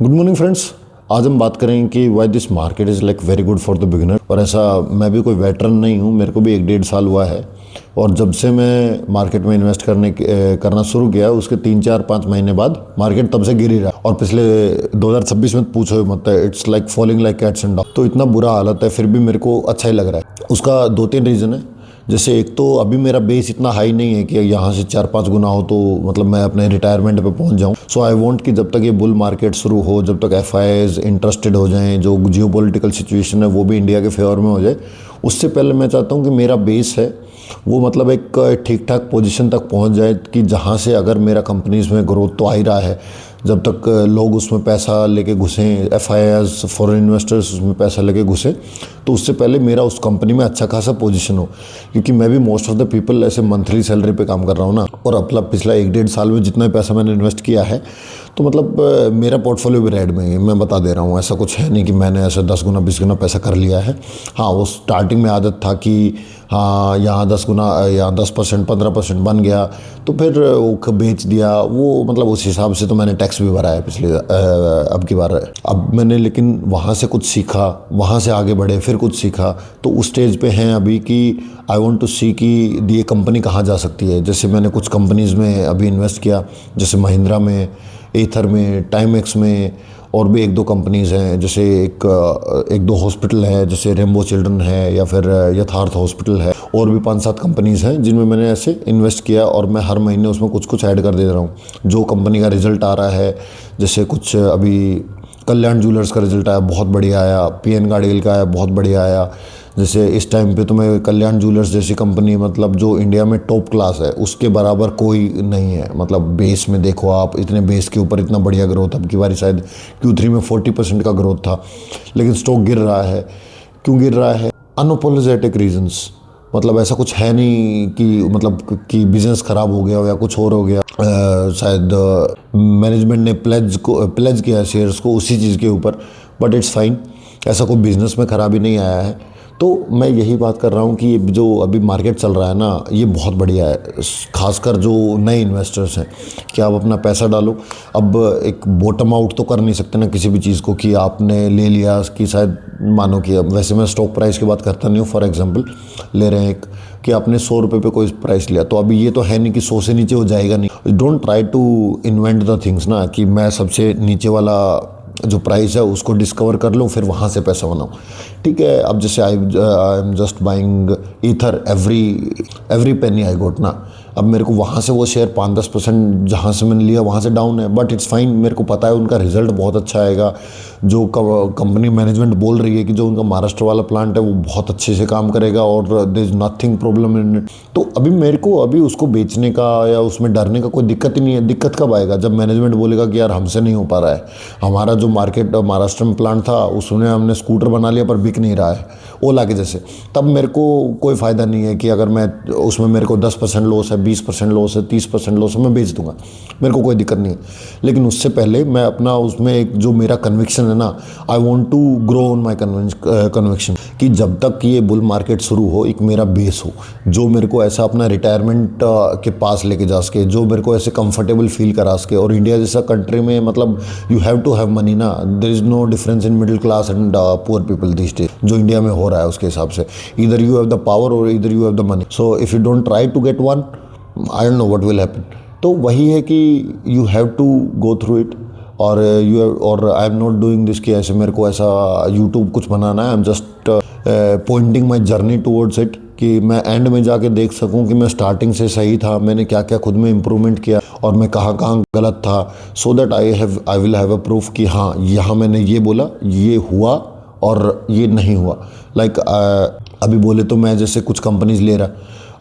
Good morning friends. आज हम बात करेंगे कि why this market is like very good for the beginner. और ऐसा मैं भी कोई वेटरन नहीं हूँ, मेरे को भी 1-1.5 साल हुआ है। और जब से मैं मार्केट में इन्वेस्ट करना शुरू किया उसके 3-4-5 महीने बाद मार्केट तब से गिर ही रहा है। और पिछले 2026 में पूछो मत, it's like falling like cats and dogs. तो इतना बुरा हालत है, फिर भी मेरे को अच्छा ही लग रहा है। उसका 2-3 रीज़न है। जैसे एक तो अभी मेरा बेस इतना हाई नहीं है कि यहाँ से 4-5 गुना हो तो मतलब मैं अपने रिटायरमेंट पे पहुँच जाऊँ। सो आई वांट कि जब तक ये बुल मार्केट शुरू हो, जब तक एफआईआईज इंटरेस्टेड हो जाएं, जो जियोपॉलिटिकल सिचुएशन है वो भी इंडिया के फेवर में हो जाए, उससे पहले मैं चाहता हूँ कि मेरा बेस है वो मतलब एक ठीक ठाक पोजीशन तक पहुँच जाए कि जहाँ से अगर मेरा कंपनीज में ग्रोथ तो आ ही रहा है, जब तक लोग उसमें पैसा लेके घुसें, एफआईआईज फॉरेन इन्वेस्टर्स उसमें पैसा लेके घुसें, तो उससे पहले मेरा उस कंपनी में अच्छा खासा पोजीशन हो। क्योंकि मैं भी मोस्ट ऑफ द पीपल ऐसे मंथली सैलरी पे काम कर रहा हूँ ना, और अपना पिछला 1-1.5 साल में जितना पैसा मैंने इन्वेस्ट किया है, तो मतलब मेरा पोर्टफोलियो भी रेड में है। मैं बता दे रहा हूँ, ऐसा कुछ है नहीं कि मैंने ऐसे 10 गुना 20 गुना पैसा कर लिया है। हाँ, वो स्टार्टिंग में आदत था कि हाँ यहाँ 10 गुना या 10% 15% बन गया तो फिर वो बेच दिया, वो मतलब उस हिसाब से तो मैंने टैक्स भी भरा है पिछले अब की बार। अब मैंने लेकिन वहाँ से कुछ सीखा, वहाँ से आगे बढ़े, फिर कुछ सीखा, तो उस स्टेज पे हैं अभी कि आई वांट टू सी कि ये कंपनी कहाँ जा सकती है। जैसे मैंने कुछ कंपनीज़ में अभी इन्वेस्ट किया, जैसे महिंद्रा में, एथर में, टाइमेक्स में, और भी 1-2 कंपनीज़ हैं। जैसे एक दो हॉस्पिटल है, जैसे रेम्बो चिल्ड्रन है या फिर यथार्थ हॉस्पिटल है, और भी 5-7 कंपनीज़ हैं जिनमें मैंने ऐसे इन्वेस्ट किया और मैं हर महीने उसमें कुछ कुछ ऐड कर दे रहा हूँ जो कंपनी का रिजल्ट आ रहा है। जैसे कुछ अभी कल्याण ज्वेलर्स का रिजल्ट आया, बहुत बढ़िया आया। पीएन गार्डियल का आया, बहुत बढ़िया आया। जैसे इस टाइम पे तो मैं कल्याण ज्वेलर्स जैसी कंपनी, मतलब जो इंडिया में टॉप क्लास है, उसके बराबर कोई नहीं है। मतलब बेस में देखो आप, इतने बेस के ऊपर इतना बढ़िया ग्रोथ। अब की बारी शायद Q3 में 40% का ग्रोथ था, लेकिन स्टॉक गिर रहा है। क्यों गिर रहा है? Unapologetic reasons. मतलब ऐसा कुछ है नहीं कि मतलब कि बिजनेस खराब हो गया हो या कुछ और हो गया। शायद मैनेजमेंट ने प्लेज किया है शेयर्स को उसी चीज़ के ऊपर, बट इट्स फाइन। ऐसा कोई बिजनेस में खराबी नहीं आया है। तो मैं यही बात कर रहा हूँ कि जो अभी मार्केट चल रहा है ना, ये बहुत बढ़िया है। खासकर जो नए इन्वेस्टर्स हैं कि आप अपना पैसा डालो। अब एक बॉटम आउट तो कर नहीं सकते ना किसी भी चीज़ को कि आपने ले लिया कि शायद मानो कि अब वैसे मैं स्टॉक प्राइस की बात करता नहीं हूँ। फॉर एग्जांपल ले रहे हैं एक कि आपने 100 रुपये पे कोई प्राइस लिया, तो अभी ये तो है नहीं कि 100 से नीचे हो जाएगा नहीं। Don't try to invent the things ना कि मैं सबसे नीचे वाला जो प्राइस है उसको डिस्कवर कर लूँ फिर वहाँ से पैसा बनाऊँ। ठीक है, अब जैसे I am just buying either every penny I got ना। अब मेरे को वहाँ से वो शेयर 5-10% जहाँ से मैंने लिया वहाँ से डाउन है, बट इट्स फाइन। मेरे को पता है उनका रिजल्ट बहुत अच्छा आएगा। जो कंपनी मैनेजमेंट बोल रही है कि जो उनका महाराष्ट्र वाला प्लांट है वो बहुत अच्छे से काम करेगा और there is nothing problem in it. तो अभी मेरे को अभी उसको बेचने का या उसमें डरने का कोई दिक्कत ही नहीं है। दिक्कत कब आएगा? जब मैनेजमेंट बोलेगा कि यार हमसे नहीं हो पा रहा है, हमारा जो मार्केट महाराष्ट्र में प्लांट था उसमें हमने स्कूटर बना लिया पर बिक नहीं रहा है, ओला के जैसे, तब मेरे को कोई फ़ायदा नहीं है कि अगर मैं उसमें मेरे को 10% लॉस है, 20% लॉस है, 30% लॉस है, मैं बेच दूंगा, मेरे को कोई दिक्कत नहीं है। लेकिन उससे पहले मैं अपना उसमें एक जो मेरा कन्विक्शन है ना, I want to grow on my conviction कि जब तक ये बुल मार्केट शुरू हो एक मेरा बेस हो जो मेरे को ऐसा अपना रिटायरमेंट के पास लेके जा सके, जो मेरे को ऐसे कंफर्टेबल फील करा सके। और इंडिया जैसा कंट्री में मतलब you have to have money ना, there is no difference in middle class and poor people this day. जो इंडिया में हो रहा है उसके हिसाब से इधर यू हैव द पावर और इधर you have the money. So if you don't try to get one, I don't know what will happen. तो वही है कि you have to go through it. और I am not doing this कि ऐसे मेरे को ऐसा यूट्यूब कुछ बनाना है। I am just pointing my journey towards it कि मैं एंड में जाके देख सकूं कि मैं स्टार्टिंग से सही था, मैंने क्या क्या खुद में इम्प्रूवमेंट किया और मैं कहाँ कहाँ गलत था। So that I will have a proof कि हाँ यहाँ मैंने ये बोला, ये हुआ और ये नहीं हुआ। लाइक अभी बोले तो मैं जैसे कुछ कंपनीज ले रहा,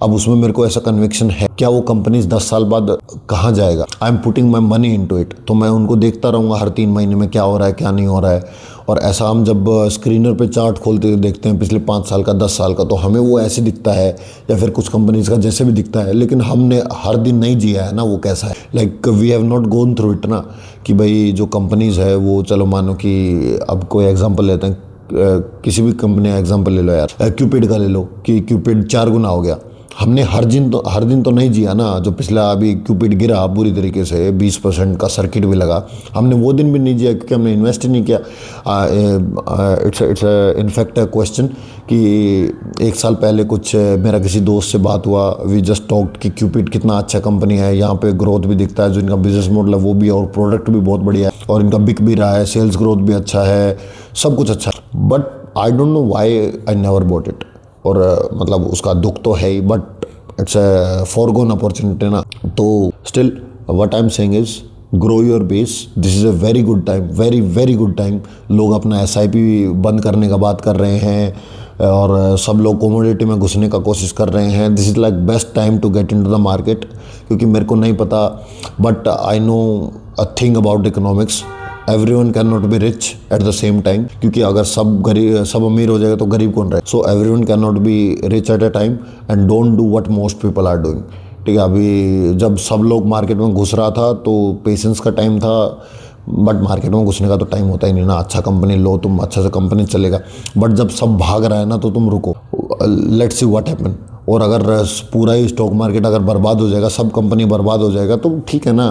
अब उसमें मेरे को ऐसा कन्विक्शन है क्या वो कंपनीज 10 साल बाद कहाँ जाएगा। I am putting my money into it, तो मैं उनको देखता रहूँगा हर 3 महीने में क्या हो रहा है क्या नहीं हो रहा है। और ऐसा हम जब स्क्रीनर पे चार्ट खोलते हुए देखते हैं पिछले 5 साल का, 10 साल का, तो हमें वो ऐसे दिखता है या फिर कुछ कंपनीज का जैसे भी दिखता है, लेकिन हमने हर दिन नहीं जिया है ना वो कैसा है। Like we have not gone through it ना कि भाई जो कंपनीज है वो, चलो मानो कि अब कोई एग्जाम्पल लेते हैं, किसी भी कंपनी का एग्जाम्पल ले लो यार, क्यूपिड का ले लो कि क्यूपिड 4 गुना हो गया। हमने हर दिन तो नहीं जिया ना। जो पिछला अभी क्यूपिड गिरा पूरी तरीके से 20% का सर्किट भी लगा, हमने वो दिन भी नहीं जिया क्योंकि हमने इन्वेस्ट ही नहीं किया। इट्स इनफैक्ट क्वेश्चन कि एक साल पहले कुछ मेरा किसी दोस्त से बात हुआ, वी जस्ट टॉक्ड कि क्यूपिड कितना अच्छा कंपनी है, यहाँ पे ग्रोथ भी दिखता है, जो इनका बिजनेस मॉडल है वो भी है और प्रोडक्ट भी बहुत बढ़िया है और इनका बिक भी रहा है, सेल्स ग्रोथ भी अच्छा है, सब कुछ अच्छा है। But I don't know why I never bought it. और मतलब उसका दुख तो है ही, but it's a forgone opportunity ना। तो still what I am saying is grow your base. This is a very good time, very very good time. लोग अपना SIP बंद करने का बात कर रहे हैं और सब लोग कमोडिटी में घुसने का कोशिश कर रहे हैं। This is like best time to get into the market. क्योंकि मेरे को नहीं पता, but I know a thing about economics. Everyone can not be rich at the same time, क्योंकि अगर सब अमीर हो जाएगा तो गरीब कौन रहे। So everyone can not be rich at a time and don't do what most people are doing. ठीक है, अभी जब सब लोग मार्केट में घुस रहा था तो पेशेंस का टाइम था, बट मार्केट में घुसने का तो टाइम होता ही नहीं ना। अच्छा कंपनी लो तुम, अच्छा से कंपनी चलेगा, बट जब सब भाग रहा है ना तो तुम रुको, लेट्स सी व्हाट हैपन। और अगर पूरा ही स्टॉक मार्केट अगर बर्बाद हो जाएगा, सब कंपनी बर्बाद हो जाएगा, तो ठीक है ना,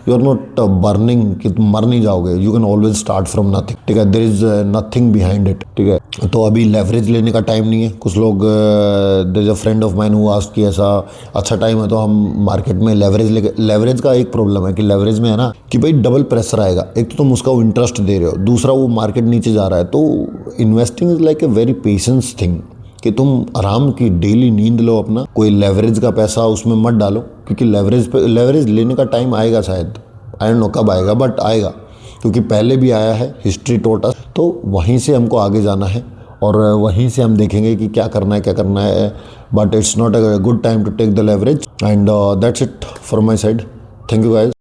यू आर नॉट बर्निंग कि तुम मर नहीं जाओगे। You can always start from nothing. ठीक है, there is nothing behind it. ठीक है, तो अभी लेवरेज लेने का टाइम नहीं है। कुछ लोग, there is a friend of mine who asked कि ऐसा अच्छा टाइम है तो हम मार्केट में लेवरेज लेके। लेवरेज का एक प्रॉब्लम है कि लेवरेज में है ना कि भाई डबल प्रेशर आएगा। एक तो तुम उसका इंटरेस्ट दे रहे हो, दूसरा वो मार्केट नीचे जा रहा है। तो investing is like a very patience thing कि तुम आराम की डेली नींद लो अपना। कोई लेवरेज का पैसा उसमें मत डालो, क्योंकि लेवरेज लेने का टाइम आएगा शायद, आई डोंट नो कब आएगा, बट आएगा, क्योंकि पहले भी आया है, हिस्ट्री टॉट अस। तो वहीं से हमको आगे जाना है और वहीं से हम देखेंगे कि क्या करना है। But it's not a good time to take the leverage and that's it from my side. Thank you guys.